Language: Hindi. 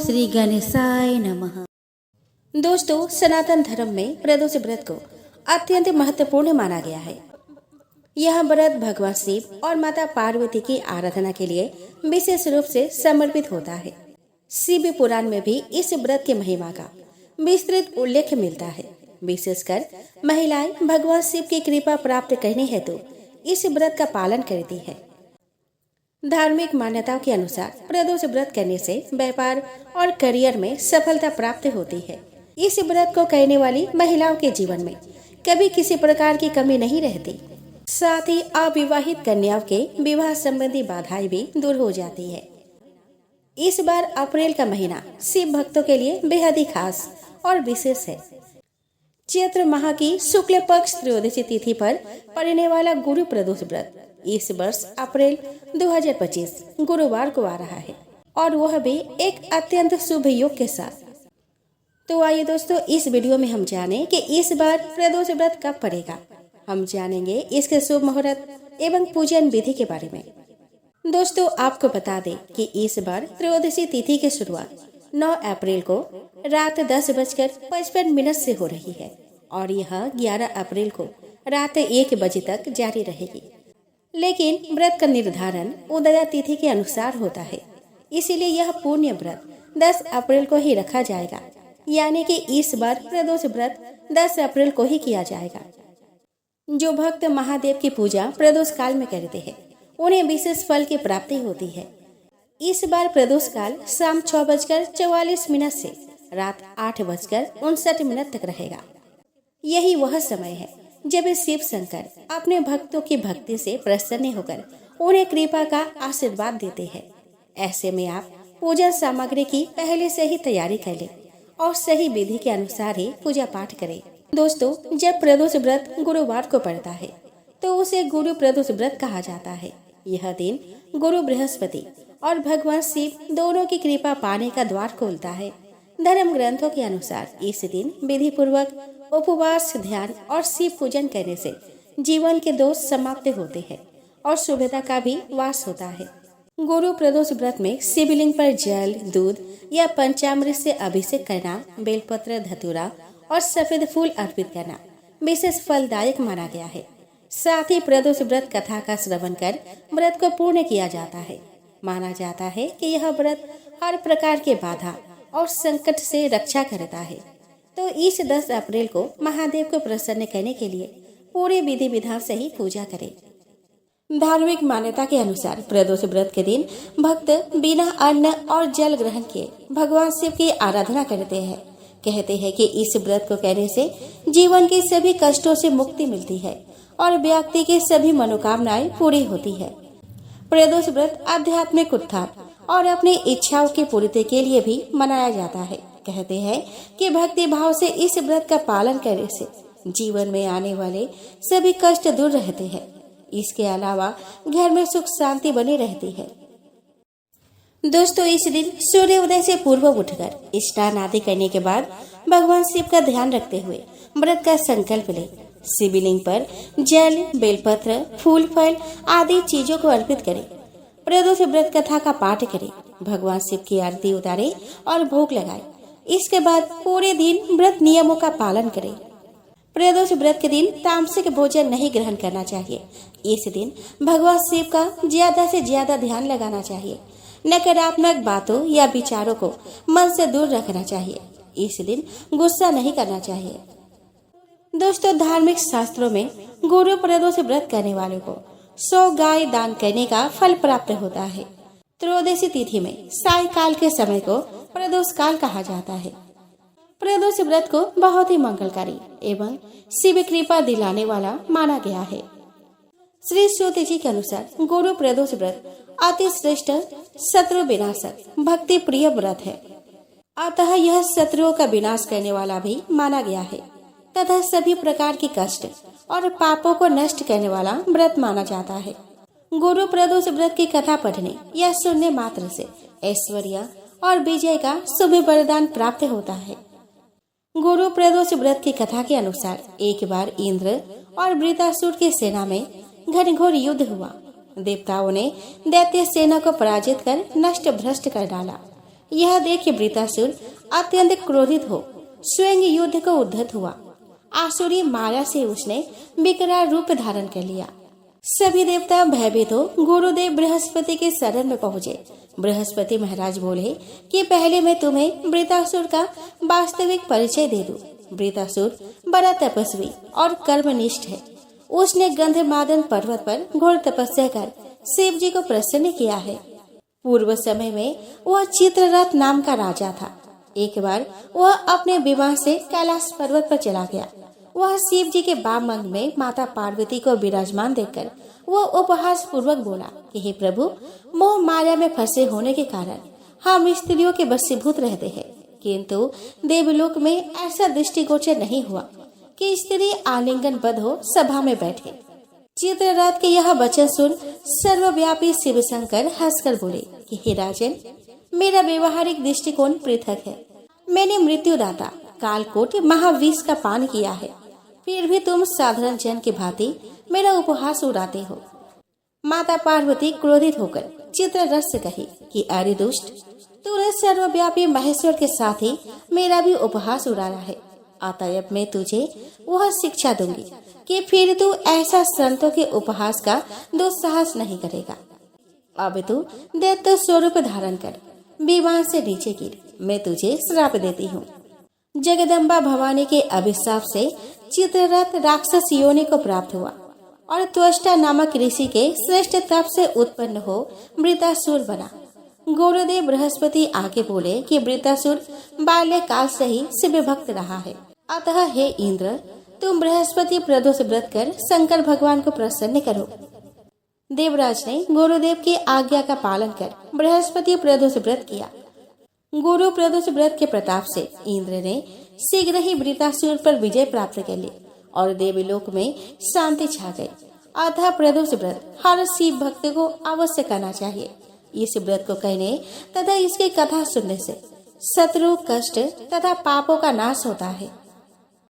श्री गणेशाय नमः। दोस्तों, सनातन धर्म में प्रदोष व्रत को अत्यंत महत्वपूर्ण माना गया है। यह व्रत भगवान शिव और माता पार्वती की आराधना के लिए विशेष रूप से समर्पित होता है। शिव पुराण में भी इस व्रत की महिमा का विस्तृत उल्लेख मिलता है। विशेषकर महिलाएं भगवान शिव की कृपा प्राप्त करने हेतु इस व्रत का पालन करती है। धार्मिक मान्यताओं के अनुसार प्रदोष व्रत करने से व्यापार और करियर में सफलता प्राप्त होती है। इस व्रत को करने वाली महिलाओं के जीवन में कभी किसी प्रकार की कमी नहीं रहती। साथ ही अविवाहित कन्याओं के विवाह संबंधी बाधाएं भी दूर हो जाती है। इस बार अप्रैल का महीना शिव भक्तों के लिए बेहद ही खास और विशेष है। चैत्र माह की शुक्ल पक्ष त्रयोदशी तिथि पर पड़ने वाला गुरु प्रदोष व्रत इस वर्ष अप्रैल 2025 गुरुवार को आ रहा है और वह भी एक अत्यंत शुभ योग के साथ। तो आइए दोस्तों, इस वीडियो में हम जानें कि इस बार प्रदोष व्रत कब पड़ेगा। हम जानेंगे इसके शुभ मुहूर्त एवं पूजन विधि के बारे में। दोस्तों, आपको बता दें कि इस बार त्रयोदशी तिथि की शुरुआत 9 अप्रैल को रात 10:55 से हो रही है और यह 11 अप्रैल को रात 1 बजे तक जारी रहेगी। लेकिन व्रत का निर्धारण उदया तिथि के अनुसार होता है, इसीलिए यह पुण्य व्रत 10 अप्रैल को ही रखा जाएगा। यानी कि इस बार प्रदोष व्रत 10 अप्रैल को ही किया जाएगा। जो भक्त महादेव की पूजा प्रदोष काल में करते हैं, उन्हें विशेष फल की प्राप्ति होती है। इस बार प्रदोष काल शाम 6:44 से रात 8:59 तक रहेगा। यही वह समय है जब शिव शंकर अपने भक्तों की भक्ति से प्रसन्न होकर उन्हें कृपा का आशीर्वाद देते हैं। ऐसे में आप पूजा सामग्री की पहले से ही तैयारी कर लें और सही विधि के अनुसार ही पूजा पाठ करें। दोस्तों, जब प्रदोष व्रत गुरुवार को पड़ता है तो उसे गुरु प्रदोष व्रत कहा जाता है। यह दिन गुरु बृहस्पति और भगवान शिव दोनों की कृपा पाने का द्वार खोलता है। धर्म ग्रंथों के अनुसार इस दिन विधि पूर्वक उपवास, ध्यान और शिव पूजन करने से जीवन के दोष समाप्त होते हैं और शुभता का भी वास होता है। गुरु प्रदोष व्रत में शिवलिंग पर जल, दूध या पंचामृत से अभिषेक करना, बेलपत्र, धतूरा और सफेद फूल अर्पित करना विशेष फलदायक माना गया है। साथ ही प्रदोष व्रत कथा का श्रवण कर व्रत को पूर्ण किया जाता है। माना जाता है कि यह व्रत हर प्रकार के बाधा और संकट से रक्षा करता है। तो इस 10 अप्रैल को महादेव को प्रसन्न करने के लिए पूरे विधि विधान से ही पूजा करें। धार्मिक मान्यता के अनुसार प्रदोष व्रत के दिन भक्त बिना अन्न और जल ग्रहण किए भगवान शिव की आराधना करते हैं। कहते हैं कि इस व्रत को करने से जीवन के सभी कष्टों से मुक्ति मिलती है और व्यक्ति की सभी मनोकामनाएं पूरी होती है। प्रदोष व्रत आध्यात्मिक उत्थान और अपनी इच्छाओं की पूर्ति के लिए भी मनाया जाता है। कहते हैं कि भक्ति भाव से इस व्रत का पालन करने से जीवन में आने वाले सभी कष्ट दूर रहते हैं। इसके अलावा घर में सुख शांति बनी रहती है। दोस्तों, इस दिन सूर्योदय से पूर्व उठकर स्नान आदि करने के बाद भगवान शिव का ध्यान रखते हुए व्रत का संकल्प लें। शिवलिंग पर जल, बेलपत्र, फूल, फल आदि चीजों को अर्पित करें। प्रदोष व्रत कथा का पाठ करें, भगवान शिव की आरती उतारें और भोग लगाएं। इसके बाद पूरे दिन व्रत नियमों का पालन करें। प्रदोष व्रत के दिन तामसिक भोजन नहीं ग्रहण करना चाहिए। इस दिन भगवान शिव का ज्यादा से ज्यादा ध्यान लगाना चाहिए। नकारात्मक बातों या विचारों को मन से दूर रखना चाहिए। इस दिन गुस्सा नहीं करना चाहिए। दोस्तों, धार्मिक शास्त्रों में गुरु प्रदोष व्रत करने वालों को 100 गाय दान करने का फल प्राप्त होता है। त्रयोदशी तिथि में सायकाल के समय को प्रदोष काल कहा जाता है। प्रदोष व्रत को बहुत ही मंगलकारी एवं शिव कृपा दिलाने वाला माना गया है। श्री सूत जी के अनुसार गुरु प्रदोष व्रत अति श्रेष्ठ शत्रु विनाशक भक्ति प्रिय व्रत है। अतः यह शत्रुओं का विनाश करने वाला भी माना गया है तथा सभी प्रकार की कष्ट और पापों को नष्ट करने वाला व्रत माना जाता है। गुरु प्रदोष व्रत की कथा पढ़ने या सुनने मात्र से ऐश्वर्य और विजय का शुभ वरदान प्राप्त होता है। गुरु प्रदोष व्रत की कथा के अनुसार एक बार इंद्र और वृत्रासुर की सेना में घनघोर युद्ध हुआ। देवताओं ने दैत्य सेना को पराजित कर नष्ट भ्रष्ट कर डाला। यह देख वृतासुर अत्यंत क्रोधित हो स्वयं युद्ध को उद्धत हुआ। आसुरी माया से उसने विकराल रूप धारण कर लिया। सभी देवता भयभीत हो गुरुदेव बृहस्पति के शरण में पहुँचे। बृहस्पति महाराज बोले कि पहले मैं तुम्हें वृतासुर का वास्तविक परिचय दे दूं। वृतासुर बड़ा तपस्वी और कर्मनिष्ठ है। उसने गंधमादन पर्वत पर घोर तपस्या कर शिव जी को प्रसन्न किया है। पूर्व समय में वह चित्ररथ नाम का राजा था। एक बार वह अपने विमान से कैलाश पर्वत पर चला गया। वह शिव जी के वाम अंग में माता पार्वती को विराजमान देखकर वह उपहास पूर्वक बोला कि हे प्रभु, मोह माया में फंसे होने के कारण हम स्त्रियों के वशीभूत रहते हैं, किंतु देवलोक में ऐसा दृष्टिगोचर नहीं हुआ कि स्त्री आलिंगनबद्ध हो सभा में बैठे। चित्ररथ के यह वचन सुन सर्वव्यापी शिव शंकर हंसकर बोले कि हे राजन, मेरा व्यवहारिक दृष्टिकोण पृथक है। मैंने मृत्युदाता कालकोट महाविष का पान किया है, फिर भी तुम साधारण जन की भांति मेरा उपहास उड़ाते हो। माता पार्वती क्रोधित होकर चित्ररथ से कही कि अरे दुष्ट, तूने सर्वव्यापी महेश्वर के साथ ही मेरा भी उपहास उड़ाया है। अतएव मैं तुझे वह शिक्षा दूंगी कि फिर तू ऐसा संतों के उपहास का दुस्साहस नहीं करेगा। अब तू दैत्य स्वरूप धारण कर विमान से नीचे गिर, मैं तुझे श्राप देती हूँ। जगदम्बा भवानी के अभिशाप से चित्ररथ राक्षस योनि को प्राप्त हुआ और त्वष्टा नामक ऋषि के श्रेष्ठ तप से उत्पन्न हो वृतासुर बना। गुरुदेव बृहस्पति आगे बोले कि वृतासुर बाल्यकाल से ही शिव भक्त रहा है। अतः हे इंद्र, तुम बृहस्पति प्रदोष व्रत कर शंकर भगवान को प्रसन्न करो। देवराज ने गुरुदेव की आज्ञा का पालन कर बृहस्पति प्रदोष व्रत किया। गुरु प्रदोष व्रत के प्रताप से इंद्र ने शीघ्र ही वृतासुर पर विजय प्राप्त कर ली और देवलोक में शांति छा गई। अतः प्रदोष व्रत हर शिव भक्त को अवश्य करना चाहिए। इस व्रत को कहने तथा इसकी कथा सुनने से शत्रु, कष्ट तथा पापों का नाश होता है।